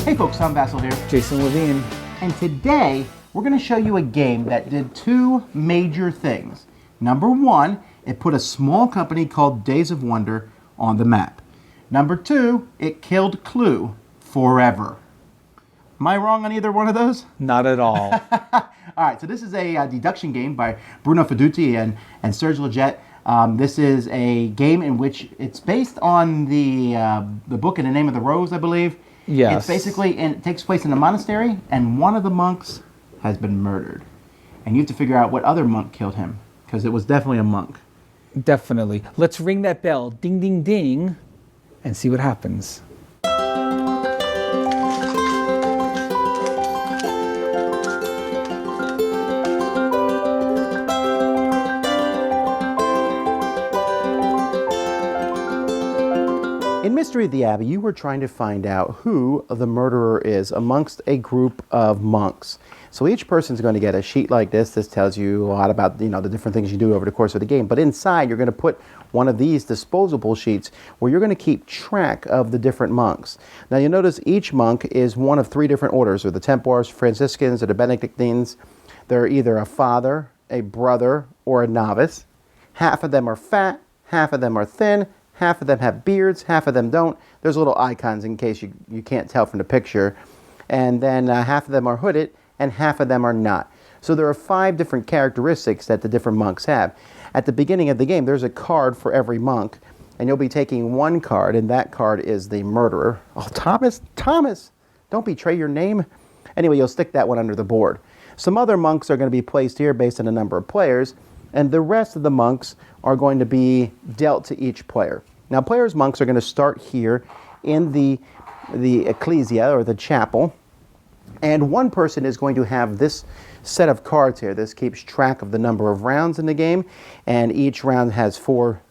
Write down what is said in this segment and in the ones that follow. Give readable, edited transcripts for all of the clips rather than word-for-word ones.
Hey folks, Tom Vassell here. Jason Levine. And today, we're going to show you a game that did two major things. Number one, it put a small company called Days of Wonder on the map. Number two, it killed Clue forever. Am I wrong on either one of those? Not at all. All right, so this is a deduction game by Bruno Fedduti and Serge Leggett. This is a game in which it's based on the book In the Name of the Rose, I believe. Yes. It's basically, it takes place in a monastery, and one of the monks has been murdered. And you have to figure out what other monk killed him, because it was definitely a monk. Definitely. Let's ring that bell, ding, ding, ding, and see what happens. In Mystery of the Abbey, you were trying to find out who the murderer is amongst a group of monks. So each person's going to get a sheet like this. This tells you a lot about, the different things you do over the course of the game. But inside, you're going to put one of these disposable sheets where you're going to keep track of the different monks. Now, you'll notice each monk is one of three different orders, or the Templars, Franciscans, or the Benedictines. They're either a father, a brother, or a novice. Half of them are fat, half of them are thin, half of them have beards, half of them don't. There's little icons in case you can't tell from the picture. And then half of them are hooded, and half of them are not. So there are 5 different characteristics that the different monks have. At the beginning of the game, there's a card for every monk, and you'll be taking one card, and that card is the murderer. Oh, Thomas, don't betray your name. Anyway, you'll stick that one under the board. Some other monks are going to be placed here based on the number of players, and the rest of the monks are going to be dealt to each player. Now, players' monks are going to start here in the ecclesia, or the chapel, and one person is going to have this set of cards here. This keeps track of the number of rounds in the game, and each round has 4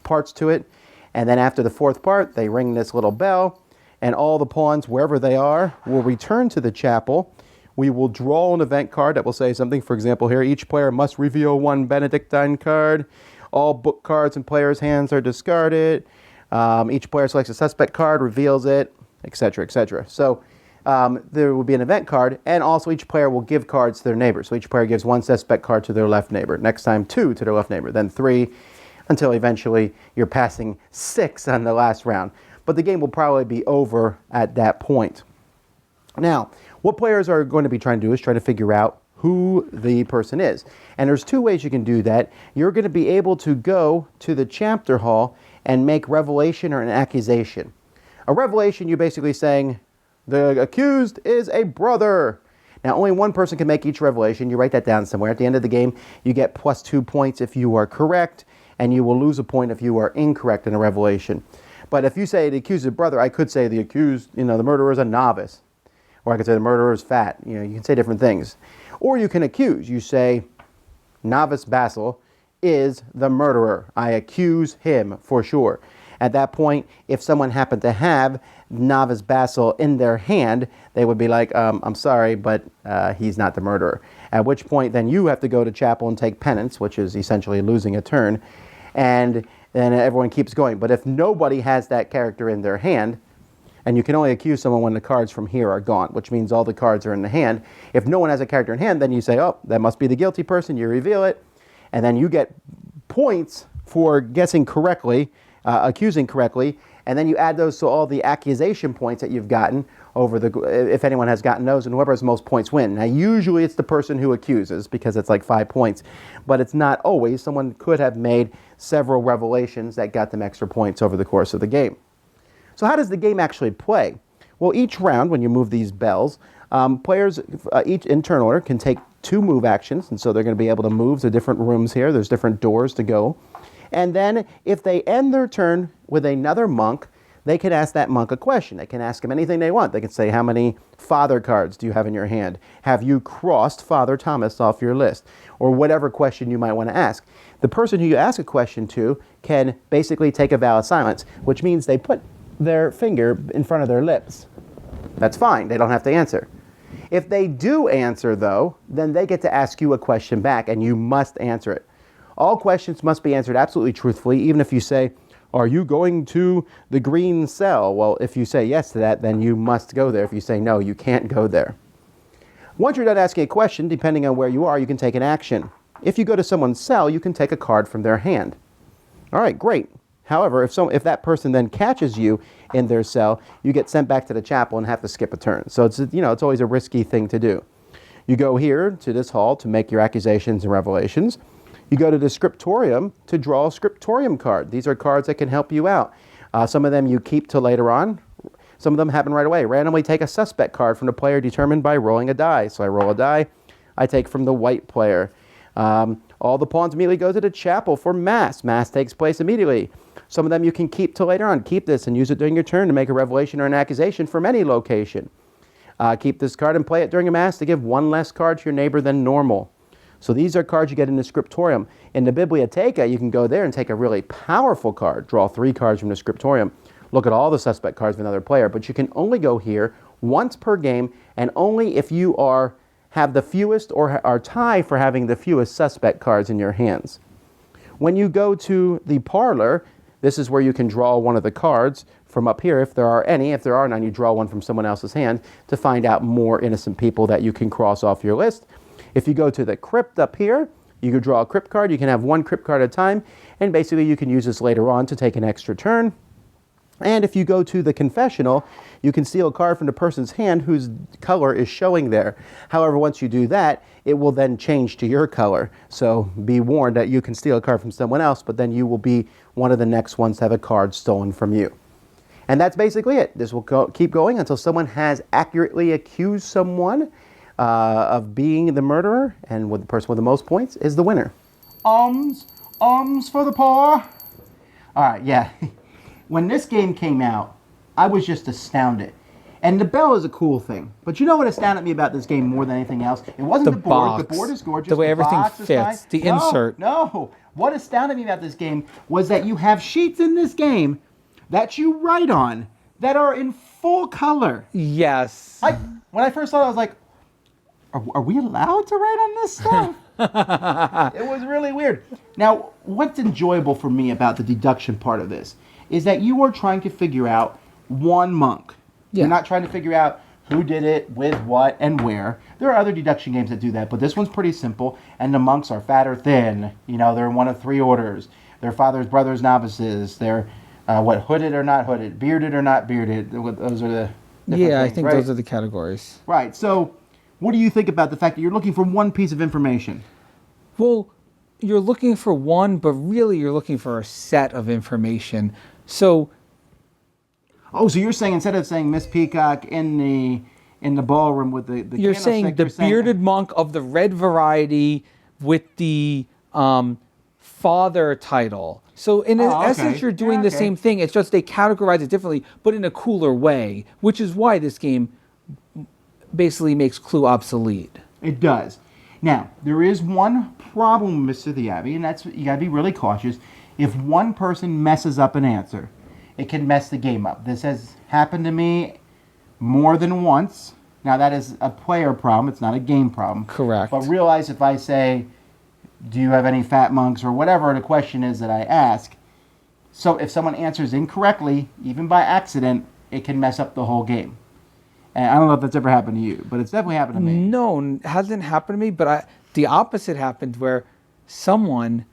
parts to it. And then after the 4th part, they ring this little bell, and all the pawns, wherever they are, will return to the chapel. We will draw an event card that will say something. For example, here, each player must reveal 1 Benedictine card. All book cards in players' hands are discarded. Each player selects a suspect card, reveals it, etc., etc. So there will be an event card, and also each player will give cards to their neighbor. So each player gives 1 suspect card to their left neighbor. Next time, 2 to their left neighbor. Then 3, until eventually you're passing 6 on the last round. But the game will probably be over at that point. Now, what players are going to be trying to do is try to figure out who the person is. And there's 2 ways you can do that. You're going to be able to go to the chapter hall and make revelation or an accusation. A revelation, you're basically saying, the accused is a brother. Now, only one person can make each revelation. You write that down somewhere. At the end of the game, you get +2 points if you are correct, and you will lose a point if you are incorrect in a revelation. But if you say the accused is a brother, I could say the accused, the murderer is a novice. Or I could say the murderer is fat. You can say different things. Or you can accuse. You say, Novice Basil is the murderer. I accuse him for sure. At that point, if someone happened to have Novice Basil in their hand, they would be like, I'm sorry, but he's not the murderer. At which point, then you have to go to chapel and take penance, which is essentially losing a turn. And then everyone keeps going. But if nobody has that character in their hand, and you can only accuse someone when the cards from here are gone, which means all the cards are in the hand. If no one has a character in hand, then you say, oh, that must be the guilty person. You reveal it. And then you get points for guessing correctly, accusing correctly. And then you add those to all the accusation points that you've gotten over if anyone has gotten those, and whoever has the most points win. Now, usually it's the person who accuses, because it's like 5 points. But it's not always. Someone could have made several revelations that got them extra points over the course of the game. So how does the game actually play? Well, each round, when you move these bells, players, each in turn order, can take 2 move actions, and so they're going to be able to move to different rooms here. There's different doors to go. And then if they end their turn with another monk, they can ask that monk a question. They can ask him anything they want. They can say, how many father cards do you have in your hand? Have you crossed Father Thomas off your list? Or whatever question you might want to ask. The person who you ask a question to can basically take a vow of silence, which means they put their finger in front of their lips. That's fine. They don't have to answer. If they do answer, though, then they get to ask you a question back, and you must answer it. All questions must be answered absolutely truthfully, even if you say, Are you going to the green cell? Well, if you say yes to that, then you must go there. If you say no, you can't go there. Once you're done asking a question, depending on where you are, you can take an action. If you go to someone's cell, you can take a card from their hand. All right, great. However, if that person then catches you in their cell, you get sent back to the chapel and have to skip a turn. So it's always a risky thing to do. You go here to this hall to make your accusations and revelations. You go to the scriptorium to draw a scriptorium card. These are cards that can help you out. Some of them you keep till later on. Some of them happen right away. Randomly take a suspect card from the player determined by rolling a die. So I roll a die. I take from the white player. All the pawns immediately go to the chapel for mass. Mass takes place immediately. Some of them you can keep till later on. Keep this and use it during your turn to make a revelation or an accusation from any location. Keep this card and play it during a mass to give one less card to your neighbor than normal. So these are cards you get in the scriptorium. In the biblioteca, you can go there and take a really powerful card. Draw 3 cards from the scriptorium. Look at all the suspect cards of another player. But you can only go here once per game, and only if you have the fewest or are tied for having the fewest suspect cards in your hands. When you go to the parlor, this is where you can draw one of the cards from up here, if there are any. If there are none, you draw one from someone else's hand to find out more innocent people that you can cross off your list. If you go to the crypt up here, you can draw a crypt card. You can have 1 crypt card at a time, and basically you can use this later on to take an extra turn. And if you go to the confessional, you can steal a card from the person's hand whose color is showing there. However, once you do that, it will then change to your color. So be warned that you can steal a card from someone else, but then you will be one of the next ones to have a card stolen from you. And that's basically it. This will keep going until someone has accurately accused someone of being the murderer, and the person with the most points is the winner. Alms for the poor. All right, yeah. When this game came out, I was just astounded. And the bell is a cool thing. But you know what astounded me about this game more than anything else? It wasn't the board. Box. The board is gorgeous. The way everything box is fits. nice. The insert. No. What astounded me about this game was that you have sheets in this game that you write on that are in full color. Yes. When I first saw it, I was like, are we allowed to write on this stuff? It was really weird. Now, what's enjoyable for me about the deduction part of this is that you are trying to figure out one monk. Yeah. You're not trying to figure out who did it, with what, and where. There are other deduction games that do that, but this one's pretty simple, and the monks are fat or thin. You know, they're in one of 3 orders. They're fathers, brothers, novices. They're, hooded or not hooded, bearded or not bearded. Those are the different I things, think right? those are the categories. Right, so what do you think about the fact that you're looking for one piece of information? Well, you're looking for one, but really you're looking for a set of information. So you're saying instead of saying Miss Peacock in the ballroom with the you're saying the bearded monk of the red variety with the father title. So in essence, you're doing the same thing. It's just they categorize it differently, but in a cooler way, which is why this game basically makes Clue obsolete. It does. Now, there is one problem, Mr. The Abbey, and that's you got to be really cautious. If one person messes up an answer, it can mess the game up. This has happened to me more than once. Now, that is a player problem. It's not a game problem. Correct. But realize if I say, do you have any fat monks, or whatever the question is that I ask, so if someone answers incorrectly, even by accident, it can mess up the whole game. And I don't know if that's ever happened to you, but it's definitely happened to me. No, it hasn't happened to me, but the opposite happened where someone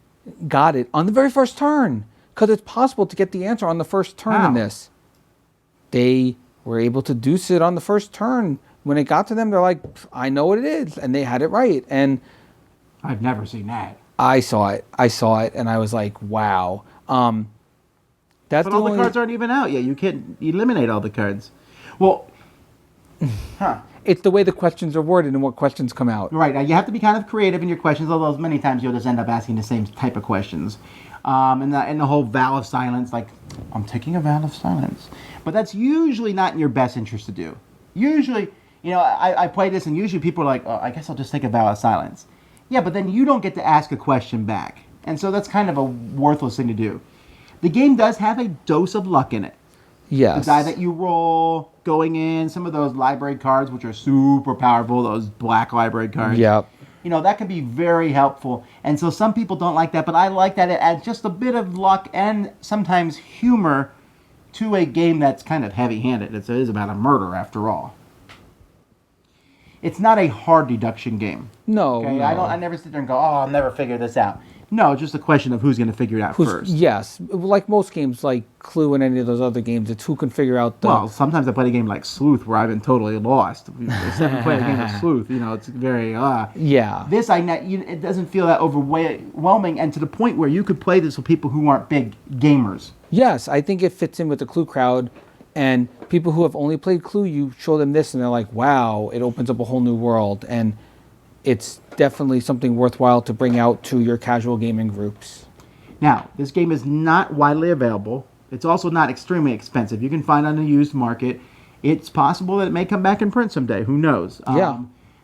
got it on the very first turn. Because it's possible to get the answer on the first turn in this. They were able to deuce it on the first turn. When it got to them, they're like, I know what it is. And they had it right. And I've never seen that. I saw it, and I was like, wow. That's but all the cards aren't even out yet. You can't eliminate all the cards. Well, it's the way the questions are worded and what questions come out. Right. Now, you have to be kind of creative in your questions, although many times you'll just end up asking the same type of questions. And the whole vow of silence, like, I'm taking a vow of silence. But that's usually not in your best interest to do. Usually, I play this, and usually people are like, oh, I guess I'll just take a vow of silence. Yeah, but then you don't get to ask a question back. And so that's kind of a worthless thing to do. The game does have a dose of luck in it. Yes. The die that you roll going in, some of those library cards, which are super powerful, those black library cards. Yep. that can be very helpful. And so some people don't like that, but I like that it adds just a bit of luck and sometimes humor to a game that's kind of heavy-handed. It is about a murder, after all. It's not a hard deduction game. No, okay? no. I never sit there and go, I'll never figure this out. No, it's just a question of who's going to figure it out first. Yes, like most games, like Clue and any of those other games, it's who can figure out the... Well, sometimes I play a game like Sleuth where I've been totally lost. If I play a game of Sleuth, it's very... Yeah. This, it doesn't feel that overwhelming, and to the point where you could play this with people who aren't big gamers. Yes, I think it fits in with the Clue crowd, and people who have only played Clue, you show them this, and they're like, wow, it opens up a whole new world, and it's definitely something worthwhile to bring out to your casual gaming groups. Now, this game is not widely available. It's also not extremely expensive. You can find it on the used market. It's possible that it may come back in print someday. Who knows? Yeah.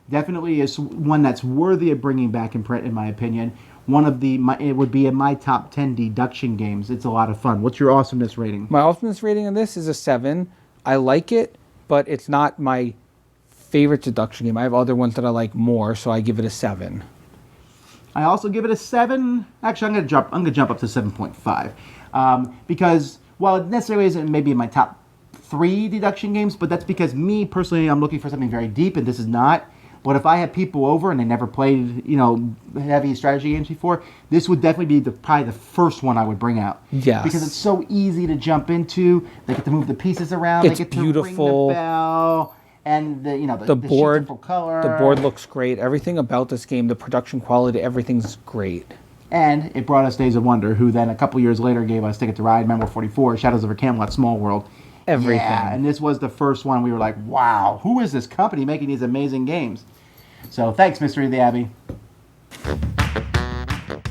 Definitely is one that's worthy of bringing back in print, in my opinion. It would be in my top 10 deduction games. It's a lot of fun. What's your awesomeness rating? My awesomeness rating on this is a 7. I like it, but it's not my favorite deduction game. I have other ones that I like more, so I give it a 7. I also give it a 7. Actually, I'm gonna jump up to 7.5 because while it necessarily isn't maybe in my top 3 deduction games, but that's because me personally, I'm looking for something very deep, and this is not. But if I had people over and they never played, heavy strategy games before, this would definitely be probably the first one I would bring out. Yes. Because it's so easy to jump into. They get to move the pieces around. It's they get to beautiful. ring the bell. And the board, beautiful color. The board looks great. Everything about this game, the production quality, everything's great. And it brought us Days of Wonder, who then a couple years later gave us Ticket to Ride, Member 44, Shadows over Camelot, Small World. Everything. Yeah, and this was the first one we were like, wow, who is this company making these amazing games? So thanks, Mystery of the Abbey.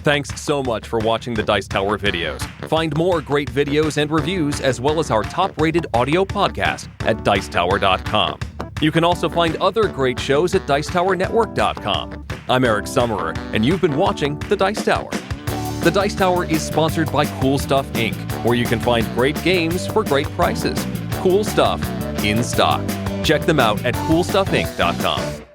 Thanks so much for watching the Dice Tower videos. Find more great videos and reviews, as well as our top-rated audio podcast at Dicetower.com. You can also find other great shows at Dicetowernetwork.com. I'm Eric Summerer, and you've been watching The Dice Tower. The Dice Tower is sponsored by Cool Stuff Inc., where you can find great games for great prices. Cool stuff in stock. Check them out at CoolStuffInc.com.